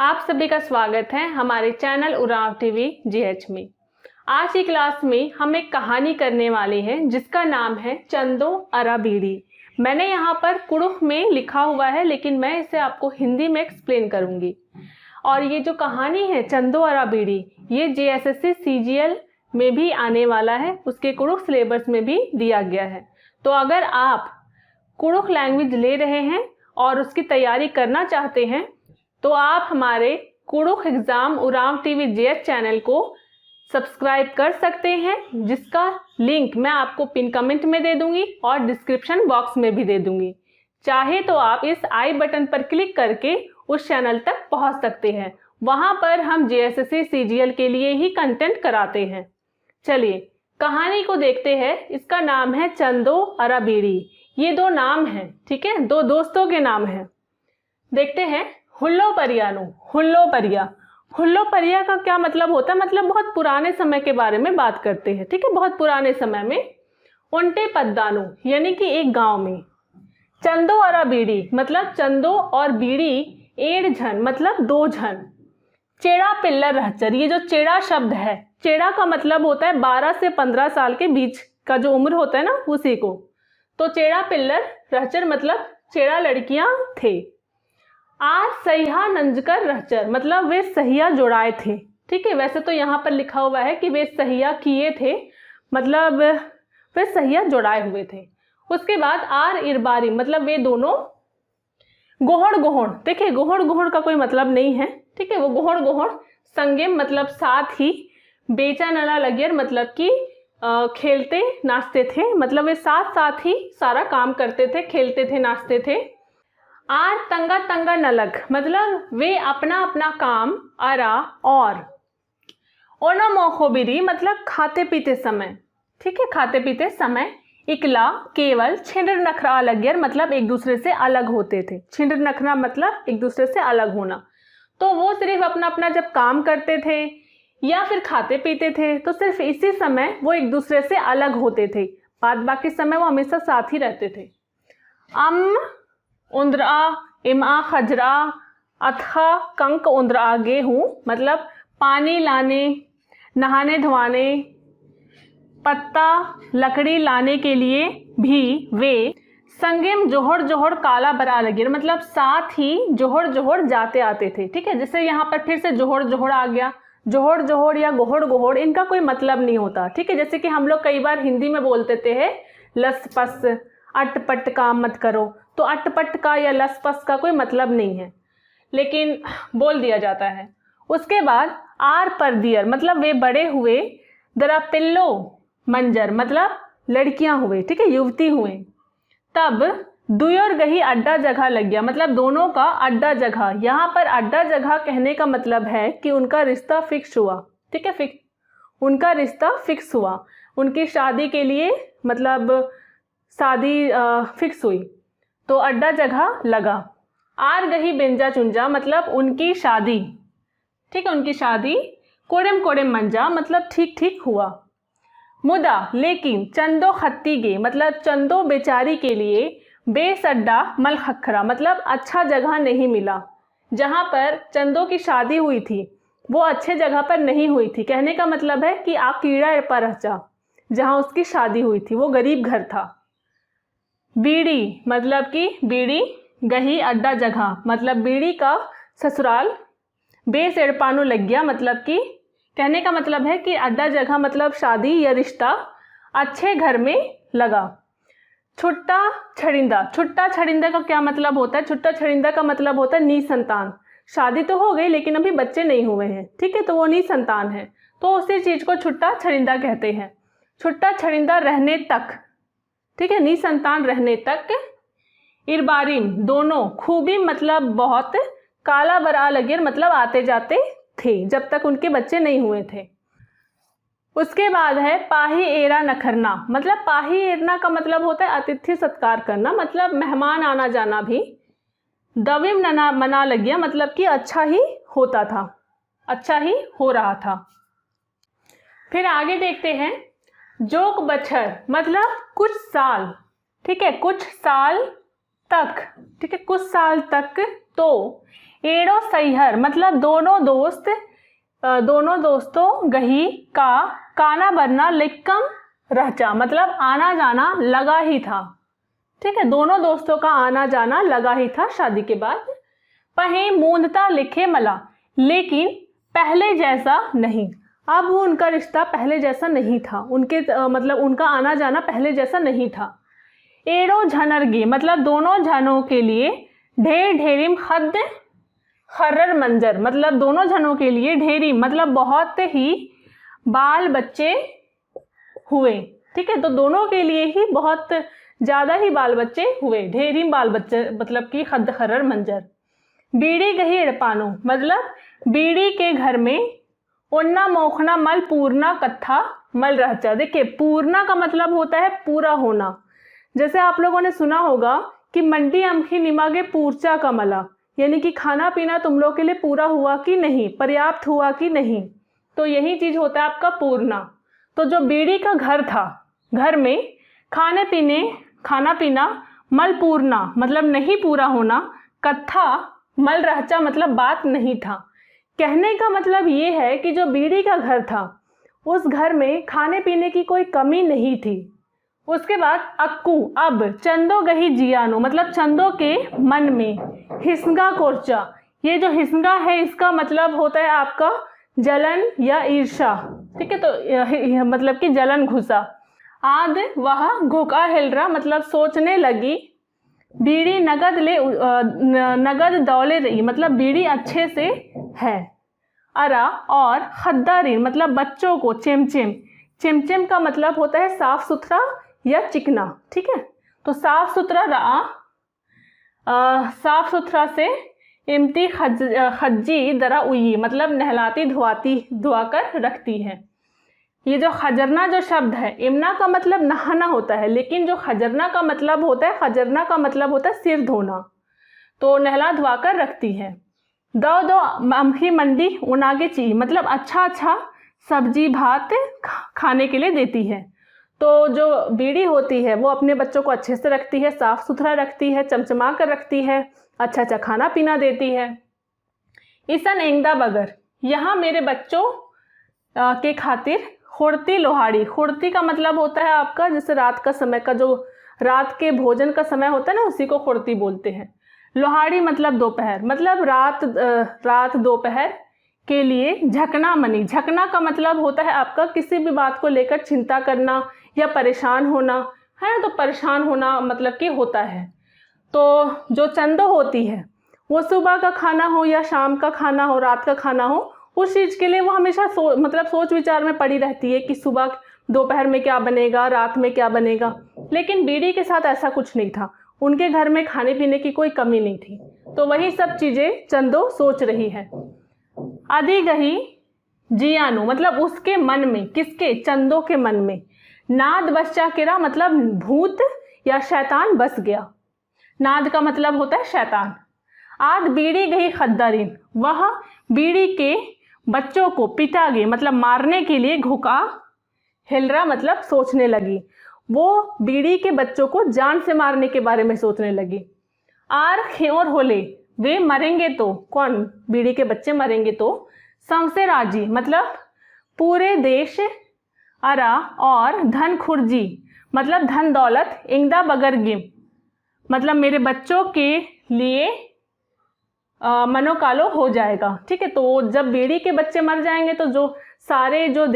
आप सभी का स्वागत है हमारे चैनल उरांव टीवी जीएच में। आज की क्लास में हम एक कहानी करने वाले हैं जिसका नाम है चंदो अरा बीड़ी। मैंने यहाँ पर कुड़ुख में लिखा हुआ है लेकिन मैं इसे आपको हिंदी में एक्सप्लेन करूँगी। और ये जो कहानी है चंदो अरा बीड़ी ये JSSC CGL में भी आने वाला है, उसके कुड़ुख सिलेबस में भी दिया गया है। तो अगर आप कुड़ुख लैंग्वेज ले रहे हैं और उसकी तैयारी करना चाहते हैं तो आप हमारे Kurukh exam Oraon TV GH channel को सब्सक्राइब कर सकते हैं, जिसका लिंक मैं आपको पिन कमेंट में दे दूंगी और डिस्क्रिप्शन बॉक्स में भी दे दूंगी। चाहे तो आप इस आई बटन पर क्लिक करके उस चैनल तक पहुंच सकते हैं। वहां पर हम JSSC CGL के लिए ही कंटेंट कराते हैं। चलिए कहानी को देखते हैं। इसका नाम है चंदो अरा बीड़ी। ये दो नाम हैं, ठीक है, दो दोस्तों के नाम हैं। देखते हैं। हुल्लो परियानो, हुल्लो परिया। हुल्लो परिया का क्या मतलब होता है? मतलब बहुत पुराने समय के बारे में बात करते हैं, ठीक है। बहुत पुराने समय में उन्टे पद्दानो यानी कि एक गांव में। चंदो अरा बीड़ी मतलब चंदो और बीड़ी एड़ झन मतलब दो झन। चेड़ा पिल्लर रहचर, ये जो चेड़ा शब्द है, चेड़ा का मतलब होता है 12 से 15 साल के बीच का जो उम्र होता है ना, उसी को। तो चेड़ा पिल्लर रहचर मतलब चेड़ा लड़कियां थे। आज सहिया नंजकर रहचर मतलब वे सहिया जुड़ाए थे, ठीक है। वैसे तो यहाँ पर लिखा हुआ है कि वे सहिया किए थे, मतलब वे सहिया जुड़ाए हुए थे। उसके बाद आर इरबारी मतलब वे दोनों गोहड़ गोहड़। देखिए गोहड़ गोहड़ का कोई मतलब नहीं है, ठीक है। वो गोहड़ गोहड़ संगेम मतलब साथ ही, बेचा नला लगियर मतलब कि खेलते नाचते थे, मतलब वे साथ साथ ही सारा काम करते थे, खेलते थे, नाचते थे। आर तंगा तंगा नलग मतलब वे अपना अपना काम अरा और ओना मोखोबिरी मतलब खाते पीते समय, ठीक है, खाते पीते समय। इकला केवल छिंडर नखरा अलगियर मतलब एक दूसरे से अलग होते थे। छिंडर नखरा मतलब एक दूसरे से अलग होना। तो वो सिर्फ अपना अपना जब काम करते थे या फिर खाते पीते थे तो सिर्फ इसी समय वो एक दूसरे से अलग होते थे। बाद बाकी समय वो हमेशा साथ ही रहते थे। उंद्रा इमा खजरा अथा कंक उंद्रा गेहूँ मतलब पानी लाने, नहाने धोने, पत्ता लकड़ी लाने के लिए भी वे संगेम जोहड़ जोहड़ काला बरा लगे मतलब साथ ही जोहड़ जोहड़ जाते आते थे, ठीक है। जैसे यहाँ पर फिर से जोहड़ जोहड़ आ गया। जोहड़ जोहड़ या गोहड़ गोहड़ इनका कोई मतलब नहीं होता, ठीक है। जैसे कि हम लोग कई बार हिंदी में बोलते थे लस पस अटपट काम मत करो, तो अटपट का या लस पस का कोई मतलब नहीं है, लेकिन बोल दिया जाता है। उसके बाद आर पर दियर मतलब वे बड़े हुए। दरा पिल्लो मंजर मतलब लड़कियां हुए, ठीक है, युवती हुए। तब दुयोर गही अड्डा जगह लग गया मतलब दोनों का अड्डा जगह। यहाँ पर अड्डा जगह कहने का मतलब है कि उनका रिश्ता फिक्स हुआ, ठीक है, उनका रिश्ता फिक्स हुआ। उनकी शादी के लिए मतलब शादी फिक्स हुई तो अड्डा जगह लगा। आर गही बेंजा चुंजा मतलब उनकी शादी, ठीक है, उनकी शादी। कोड़ेम कोड़ेम मंजा मतलब ठीक ठीक हुआ। मुदा लेकिन चंदो खत्ती गे मतलब चंदो बेचारी के लिए बेस अड्डा मल खखरा मतलब अच्छा जगह नहीं मिला। जहाँ पर चंदो की शादी हुई थी वो अच्छे जगह पर नहीं हुई थी। कहने का मतलब है कि आप कीड़ा पर रचा, जहाँ उसकी शादी हुई थी वो गरीब घर था। बीड़ी मतलब कि बीड़ी, गही अड्डा जगह मतलब बीड़ी का ससुराल, बेस एड़पानो लग गया मतलब कि कहने का मतलब है कि अड्डा जगह मतलब शादी या रिश्ता अच्छे घर में लगा। छुट्टा छड़िंदा, छुट्टा छड़िंदा का क्या मतलब होता है? छुट्टा छड़िंदा का मतलब होता है निसंतान। शादी तो हो गई लेकिन अभी बच्चे नहीं हुए हैं, ठीक है, तो वो निसंतान है, तो उसी चीज को छुट्टा छड़िंदा कहते हैं। छुट्टा छड़िंदा रहने तक, ठीक है, निसंतान रहने तक। इरबारिम दोनों, खूबी मतलब बहुत, काला बरा लगिर मतलब आते जाते थे जब तक उनके बच्चे नहीं हुए थे। उसके बाद है पाही एरा नखरना मतलब पाही एरना का मतलब होता है अतिथि सत्कार करना, मतलब मेहमान आना जाना भी। दविम नना मना लग गया मतलब कि अच्छा ही होता था, अच्छा ही हो रहा था। फिर आगे देखते हैं। जोक बछर मतलब कुछ साल, ठीक है, कुछ साल तक, ठीक है, कुछ साल तक। तो एड़ो सैहर मतलब दोनों दोस्तों गही का काना बनना लिक्कम रहचा मतलब आना जाना लगा ही था। ठीक है, दोनों दोस्तों का आना जाना लगा ही था शादी के बाद। पहे मूंदता लिखे मला लेकिन पहले जैसा नहीं। अब वो उनका रिश्ता पहले जैसा नहीं था, उनके मतलब उनका आना जाना पहले जैसा नहीं था। एड़ो झनरगे मतलब दोनों जनों के लिए ढेर ढेरिम खद खर्रर मंजर मतलब दोनों जनों के लिए ढेरी मतलब बहुत ही बाल बच्चे हुए। ठीक है, तो दोनों के लिए ही बहुत ज़्यादा ही बाल बच्चे हुए, ढेरी बाल बच्चे मतलब कि खद खर्रर मंजर। बीड़ी गही एड़पानो मतलब बीड़ी के घर में उन्ना मोखना मल पूर्णा कत्था मल रहचा। देखिए, पूर्णा का मतलब होता है पूरा होना। जैसे आप लोगों ने सुना होगा कि मंडी अमखी निमागे पूर्चा का मला, यानी कि खाना पीना तुम लोग के लिए पूरा हुआ कि नहीं, पर्याप्त हुआ कि नहीं, तो यही चीज़ होता है आपका पूर्णा। तो जो बीड़ी का घर था, घर में खाना पीना मल पूर्णा मतलब नहीं पूरा होना, कत्था मल रहचा मतलब बात नहीं था। कहने का मतलब ये है कि जो बीड़ी का घर था उस घर में खाने पीने की कोई कमी नहीं थी। उसके बाद अक्कू अब चंदो गही जियानो मतलब चंदो के मन में हिस्गा कोर्चा। ये जो हिस्गा है इसका मतलब होता है आपका जलन या ईर्षा। ठीक है, तो मतलब कि जलन घुसा। आद वह घोका हिलरा मतलब सोचने लगी। बीड़ी नगद दौले रही मतलब बीड़ी अच्छे से है। अरा और खद्दारी मतलब बच्चों को चिमचिम। चिमचिम का मतलब होता है साफ सुथरा या चिकना। ठीक है, तो साफ सुथरा रहा, साफ सुथरा से इमती खज्जी दरा उई मतलब नहलाती धुआकर रखती है। ये जो खजरना जो शब्द है, इमना का मतलब नहाना होता है, लेकिन जो खजरना का मतलब होता है सिर धोना, तो नहला धुआ कर रखती है। दो अमखी मंडी उनागे ची मतलब अच्छा सब्जी भात खाने के लिए देती है। तो जो बीड़ी होती है वो अपने बच्चों को अच्छे से रखती है, साफ सुथरा रखती है, चमचमा कर रखती है, अच्छा खाना पीना देती है। ईसन एंगदा बगर यहाँ मेरे बच्चों के खातिर खुर्ती लोहाड़ी। खुर्ती का मतलब होता है आपका जैसे रात का समय का जो रात के भोजन का समय होता है ना, उसी को खुर्ती बोलते हैं। लोहाड़ी मतलब दोपहर मतलब रात दोपहर के लिए झकना मनी। झकना का मतलब होता है आपका किसी भी बात को लेकर चिंता करना या परेशान होना, है ना, तो परेशान होना मतलब कि होता है। तो जो चंदो होती है वो सुबह का खाना हो या शाम का खाना हो, रात का खाना हो, उस चीज़ के लिए वो हमेशा सोच विचार में पड़ी रहती है कि सुबह दोपहर में क्या बनेगा, रात में क्या बनेगा। लेकिन बीड़ी के साथ ऐसा कुछ नहीं था, उनके घर में खाने पीने की कोई कमी नहीं थी, तो वही सब चीज़ें चंदो सोच रही है। आदि गही जियानु मतलब उसके मन में, किसके, चंदो के मन में। नाद बच्चा केरा मतलब भूत या शैतान बस गया। नाद का मतलब होता है शैतान। आद बीड़ी गई खद्दारीन वह बीड़ी के बच्चों को पिटा गई मतलब मारने के लिए घुका हिलरा मतलब सोचने लगी। वो बीड़ी के बच्चों को जान से मारने के बारे में सोचने लगी। आर खेर होले वे मरेंगे तो, कौन, बीड़ी के बच्चे मरेंगे तो। समसे राजी मतलब पूरे देश। अरा और धन खुर्जी मतलब धन दौलत। इंगदा बगर गिम मतलब मेरे बच्चों के लिए मनोकालो हो जाएगा। ठीक है, तो जब बीड़ी के बच्चे मर जाएंगे तो जो सारे जो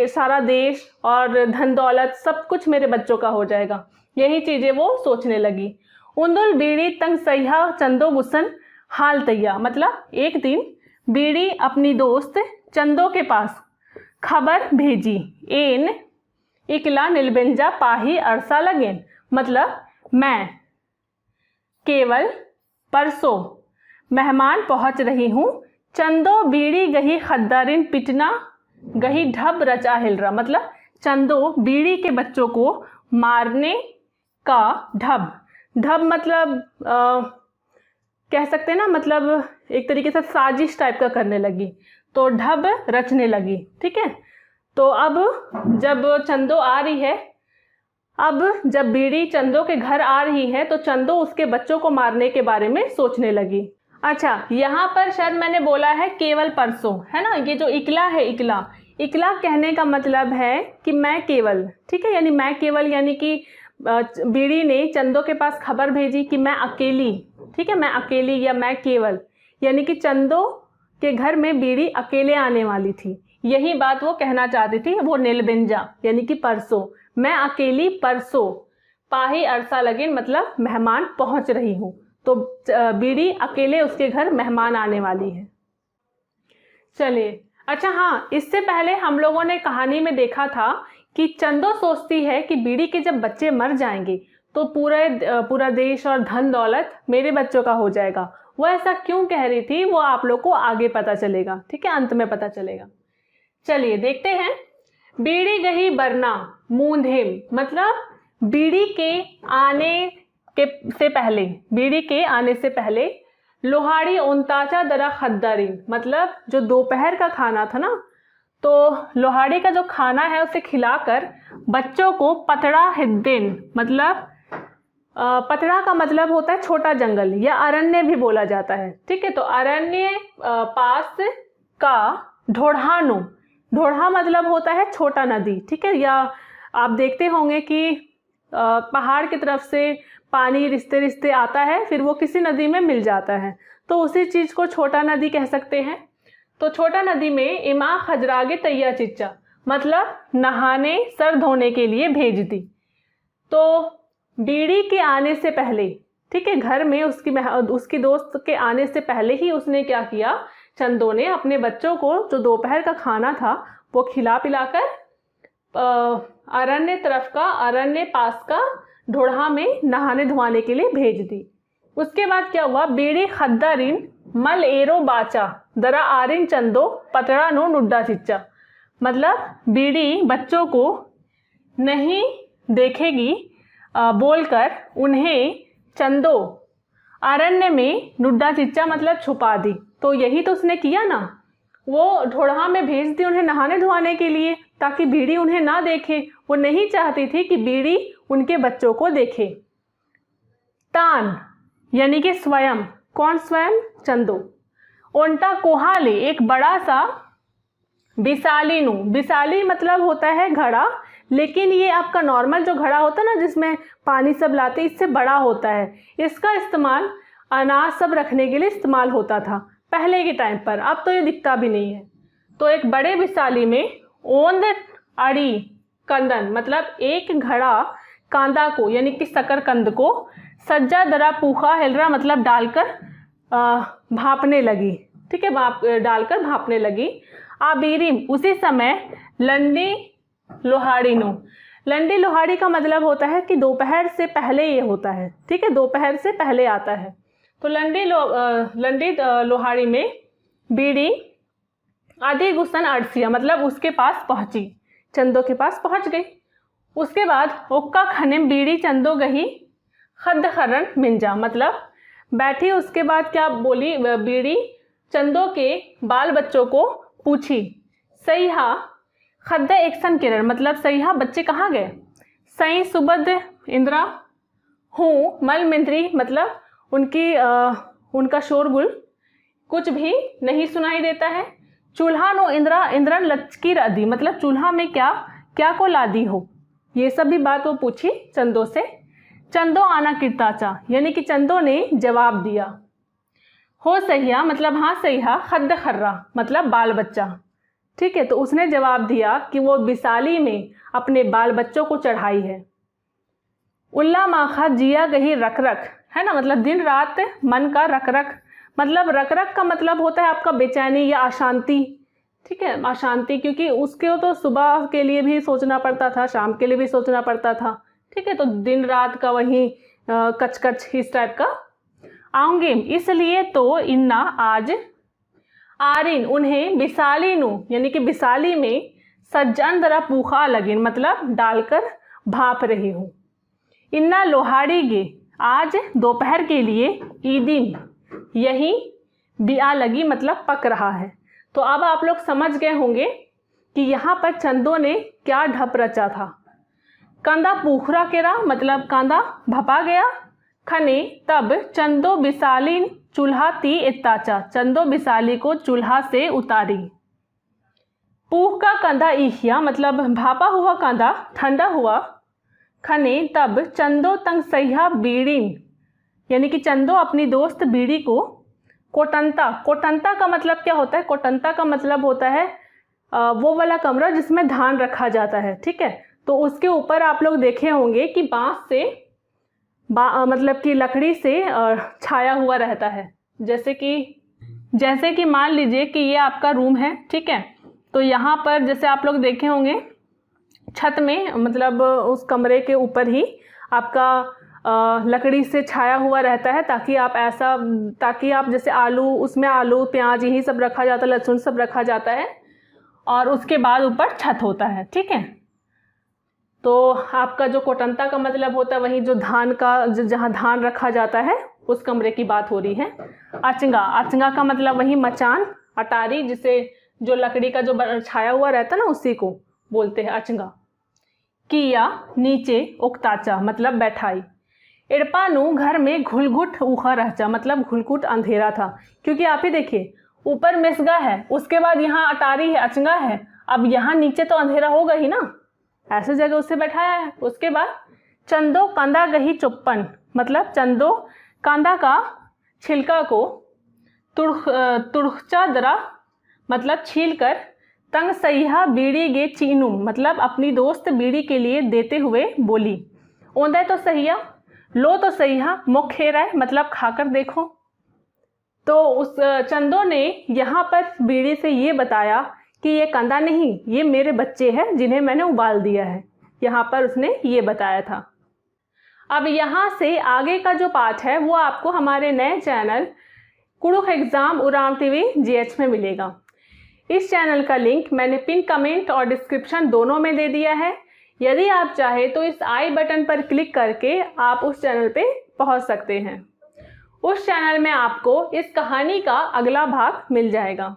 सारा देश और धन दौलत सब कुछ मेरे बच्चों का हो जाएगा। यही चीज़ें वो सोचने लगी। उंदुल बीड़ी तंग सह्या चंदो गुसन हाल तैया मतलब एक दिन बीड़ी अपनी दोस्त चंदो के पास खबर भेजी। एन इकला नीलबेंजा पाही अरसा लगेन मतलब मैं केवल परसों मेहमान पहुंच रही हूँ। चंदो बीड़ी गही खद्दारिन पिटना गही ढब रचा हिलरा मतलब चंदो बीड़ी के बच्चों को मारने का ढब मतलब कह सकते हैं ना, मतलब एक तरीके से साजिश टाइप का करने लगी, तो ढब रचने लगी। ठीक है, तो अब जब चंदो आ रही है, अब जब बीड़ी चंदो के घर आ रही है तो चंदो उसके बच्चों को मारने के बारे में सोचने लगी। अच्छा, यहाँ पर शायद मैंने बोला है केवल परसों, है ना। ये जो इकला है, इकला इकला कहने का मतलब है कि मैं केवल, ठीक है। यानी मैं केवल, यानी कि बीड़ी ने चंदो के पास खबर भेजी कि मैं अकेली, ठीक है, मैं अकेली या मैं केवल, यानी कि चंदो के घर में बीड़ी अकेले आने वाली थी। यही बात वो कहना चाहती थी, वो नीलबिंजा यानी कि परसों, मैं अकेली परसों, पाही अरसा लगिन मतलब मेहमान पहुंच रही हूँ। तो बीड़ी अकेले उसके घर मेहमान आने वाली है। चलिए, अच्छा हाँ, इससे पहले हम लोगों ने कहानी में देखा था कि चंदो सोचती है कि बीड़ी के जब बच्चे मर जाएंगे तो पूरा देश और धन दौलत मेरे बच्चों का हो जाएगा। वो ऐसा क्यों कह रही थी वो आप लोग को आगे पता चलेगा, ठीक है, अंत में पता चलेगा। चलिए देखते हैं। बीड़ी गही बरना मूंधेम मतलब बीड़ी के आने से पहले, बीड़ी के आने से पहले लोहाड़ी उनताचा दरा खद्दारी मतलब जो दोपहर का खाना था ना, तो लोहाड़ी का जो खाना है उसे खिलाकर बच्चों को पतड़ा हिद्दिन मतलब पतड़ा का मतलब होता है छोटा जंगल या अरण्य भी बोला जाता है, ठीक है। तो अरण्य पास का ढोढ़ानु, ढोढ़ा मतलब होता है छोटा नदी, ठीक है। या आप देखते होंगे कि पहाड़ की तरफ से पानी रिश्ते रिश्ते आता है, फिर वो किसी नदी में मिल जाता है, तो उसी चीज़ को छोटा नदी कह सकते हैं। तो छोटा नदी में इमा खजरागे तैया चिच्चा मतलब नहाने सर धोने के लिए भेज दी। तो बीड़ी के आने से पहले, ठीक है, घर में उसकी दोस्त के आने से पहले ही उसने क्या किया, चंदो ने अपने बच्चों को जो दोपहर का खाना था वो खिला पिलाकर अरण्य पास का ढोढ़ा में नहाने धोने के लिए भेज दी। उसके बाद क्या हुआ, बीड़ी खद्दारिन मल एरो बाचा दरा आरिन चंदो पतड़ा नो नुड्डा चिच्चा मतलब बीड़ी बच्चों को नहीं देखेगी बोलकर उन्हें चंदो अरण्य में नुड्डा चिच्चा मतलब छुपा दी। तो यही तो उसने किया ना, वो ढोढ़ा में भेज दी उन्हें नहाने धोने के लिए ताकि बीड़ी उन्हें ना देखे। वो नहीं चाहती थी कि बीड़ी उनके बच्चों को देखे। तान यानी कि स्वयं, कौन स्वयं, चंदो। ओंटा कोहाले एक बड़ा सा बिसाली नु, बिसाली मतलब होता है घड़ा, लेकिन ये आपका नॉर्मल जो घड़ा होता है ना जिसमें पानी सब लाते, इससे बड़ा होता है। इसका इस्तेमाल अनाज सब रखने के लिए इस्तेमाल होता था पहले के टाइम पर, अब तो ये दिखता भी नहीं है। तो एक बड़े बिसाली में ओंद अड़ी कंदन मतलब एक घड़ा कांदा को यानी कि शकरकंद को सज्जा दरा पूखा हिलरा मतलब डालकर भापने लगी, ठीक है, डालकर भापने लगी। आबीरिम उसी समय लंडी लोहाड़ी नो, लंडी लोहाड़ी का मतलब होता है कि दोपहर से पहले ये होता है, ठीक है, दोपहर से पहले आता है। तो लंडी लोहाड़ी में बीड़ी आदि गुस्सन अड़सिया मतलब उसके पास पहुंची, चंदो के पास पहुंच गई। उसके बाद ओक्का खनिम बीड़ी चंदो गही खद्द खरन मिंजा मतलब बैठी। उसके बाद क्या बोली बीड़ी, चंदो के बाल बच्चों को पूछी, सईहा खद्द एक्सन किरण मतलब सईहा बच्चे कहाँ गए। सई सुबद इंद्रा हूँ मल मिंद्री मतलब उनका शोरगुल कुछ भी नहीं सुनाई देता है। चूल्हा नो इंद्रा इंद्रन लचकी रादी मतलब चूल्हा में क्या क्या को लादी हो, ये सब भी बात वो पूछी चंदो से। चंदो आना किरताचा यानी कि चंदो ने जवाब दिया। हो सहिया मतलब हाँ सहिया, खद्द खर्रा मतलब बाल बच्चा, ठीक है। तो उसने जवाब दिया कि वो बिसाली में अपने बाल बच्चों को चढ़ाई है। उल्ला माखा जिया गही रख रख है ना, मतलब दिन रात मन का रख रख मतलब रख रख का मतलब होता है आपका बेचैनी या अशांति, ठीक है, अशांति, क्योंकि उसके तो सुबह के लिए भी सोचना पड़ता था, शाम के लिए भी सोचना पड़ता था, ठीक है। तो दिन रात का वही कचकच इस टाइप का आऊंगे, इसलिए तो इन्ना आज आरिन उन्हें बिसाली नु यानी कि बिसाली में सज्जन दरा पूखा लगिन मतलब डालकर भाप रही हूँ। इन्ना लोहाड़ी गे आज दोपहर के लिए ईदिन यही बिया लगी मतलब पक रहा है। तो अब आप लोग समझ गए होंगे कि यहाँ पर चंदो ने क्या ढप रचा था। कांदा पूखरा केरा मतलब कांदा भपा गया। खने तब चंदो बिसालिन चूल्हा ती इत्ताचा, चंदो बिसाली को चूल्हा से उतारी। पूह का कंधा ईहिया मतलब भापा हुआ कंधा ठंडा हुआ। खने तब चंदो तंग सह्या बीड़ी, यानी कि चंदो अपनी दोस्त बीड़ी को कोटंता, कोटंता का मतलब क्या होता है? कोटंता का मतलब होता है वो वाला कमरा जिसमें धान रखा जाता है, ठीक है। तो उसके ऊपर आप लोग देखे होंगे कि बांस से मतलब कि लकड़ी से छाया हुआ रहता है। जैसे कि मान लीजिए कि ये आपका रूम है, ठीक है। तो यहाँ पर जैसे आप लोग देखे होंगे छत में, मतलब उस कमरे के ऊपर ही आपका लकड़ी से छाया हुआ रहता है, ताकि आप जैसे उसमें आलू प्याज यही सब रखा जाता है, लहसुन सब रखा जाता है, और उसके बाद ऊपर छत होता है, ठीक है। तो आपका जो कोटंता का मतलब होता है वही जो धान का जहाँ धान रखा जाता है उस कमरे की बात हो रही है। अचंगा का मतलब वही मचान, अटारी, जिसे जो लकड़ी का जो छाया हुआ रहता है ना उसी को बोलते हैं अचंगा। किया नीचे उकताचा मतलब बैठाई। इड़पानू घर में घुलघुट उखा रहचा मतलब घुलघुट अंधेरा था, क्योंकि आप ही देखिए ऊपर मेसगा है, उसके बाद यहाँ अटारी है, अचंगा है, अब यहाँ नीचे तो अंधेरा होगा ही ना, ऐसे जगह उससे बैठाया है। उसके बाद चंदो कंदा गही चुप्पन मतलब चंदो कांदा का छिलका को तुड़चा दरा मतलब छील कर, तंग सैहा बीड़ी गे चीनू मतलब अपनी दोस्त बीड़ी के लिए देते हुए बोली। ओंदे तो सहिया, लो तो सहिया, मुख खेरा है मतलब खाकर देखो। तो उस चंदो ने यहाँ पर बीड़ी से ये बताया कि ये कंदा नहीं, ये मेरे बच्चे हैं जिन्हें मैंने उबाल दिया है, यहाँ पर उसने ये बताया था। अब यहाँ से आगे का जो पाठ है वो आपको हमारे नए चैनल कुड़ुख एग्ज़ाम उड़ान टीवी GH में मिलेगा। इस चैनल का लिंक मैंने पिन कमेंट और डिस्क्रिप्शन दोनों में दे दिया है। यदि आप चाहें तो इस आई बटन पर क्लिक करके आप उस चैनल पे पहुंच सकते हैं। उस चैनल में आपको इस कहानी का अगला भाग मिल जाएगा।